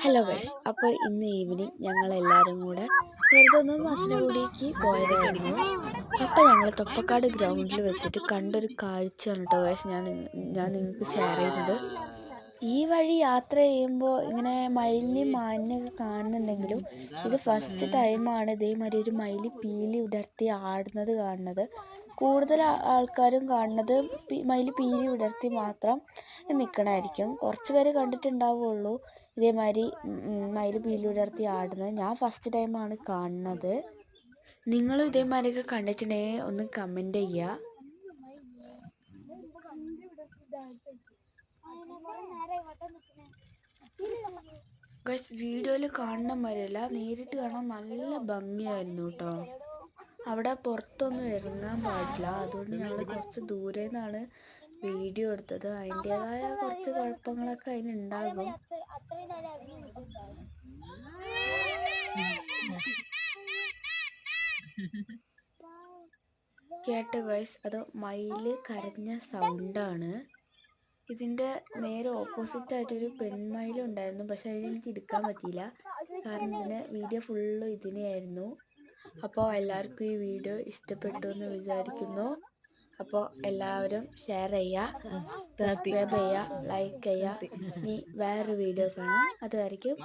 Hello guys, അപ്പോൾ ഇന്ന് evening ഞങ്ങളെല്ലാവരും കൂടെ വെറുതെ ഒന്ന് മസനഗുഡിക്ക് പോയതായിരുന്നു. അപ്പോൾ ഞങ്ങൾ തൊപ്പക്കാട് ഗ്രൗണ്ടിൽ വെച്ചിട്ട് കണ്ടൊരു കാഴ്ചയാണ് കേട്ടോ ഗൈസ് ഞാൻ നിങ്ങൾക്ക് ഷെയർ ചെയ്യുന്നത്. ഈ വഴി യാത്ര ചെയ്യുമ്പോൾ ഇങ്ങനെ മയിലിനെയും മാനിനെയൊക്കെ കാണുന്നുണ്ടെങ്കിലും ഇത് ഫസ്റ്റ് ടൈമാണ് ഇതേമാതിരി ഒരു മയിൽ പീലി വിടർത്തി ആടുന്നത് കാണുന്നത്. കൂടുതൽ ആൾക്കാരും കാണുന്നത് മയിൽ പീലി വിടർത്തി മാത്രം നിൽക്കണമായിരിക്കും. കുറച്ച് പേര് കണ്ടിട്ടുണ്ടാവുള്ളൂ ഇതേമാതിരി മയിൽ പീലി വിടർത്തി ആടുന്നത്. ഞാൻ ഫസ്റ്റ് ടൈമാണ് കാണുന്നത്. നിങ്ങളും ഇതേമാതിരിയൊക്കെ കണ്ടിട്ടുണ്ടെങ്കിൽ ഒന്ന് കമൻറ്റ് ചെയ്യുക. ഗൈസ്, വീഡിയോയിൽ കാണുന്ന മാതിരിയല്ല, നേരിട്ട് കാണാൻ നല്ല ഭംഗിയായിരുന്നു കേട്ടോ. അവിടെ പുറത്തൊന്നും ഇറങ്ങാൻ പാടില്ല, അതുകൊണ്ട് ഞങ്ങൾ കുറച്ച് ദൂരെ നിന്നാണ് വീഡിയോ എടുത്തത്. അതിൻ്റേതായ കുറച്ച് കുഴപ്പങ്ങളൊക്കെ അതിനുണ്ടാകും. കേട്ടോ ഗൈസ്, അത് മയില് കരഞ്ഞ സൗണ്ടാണ്. ഇതിൻ്റെ നേരെ ഓപ്പോസിറ്റായിട്ടൊരു പെൺമയിലുണ്ടായിരുന്നു, പക്ഷെ അതിനെനിക്ക് എടുക്കാൻ പറ്റിയില്ല, കാരണം ഇതിന് വീഡിയോ ഫുള്ള് ഇതിനെയായിരുന്നു. അപ്പോൾ എല്ലാവർക്കും ഈ വീഡിയോ ഇഷ്ടപ്പെട്ടു എന്ന് വിചാരിക്കുന്നു. അപ്പോൾ എല്ലാവരും ഷെയർ ചെയ്യുക, സബ്സ്ക്രൈബ് ചെയ്യുക, ലൈക്ക് ചെയ്യുക. ഇനി വേറൊരു വീഡിയോ കാണാം. അതുവരെയ്ക്കും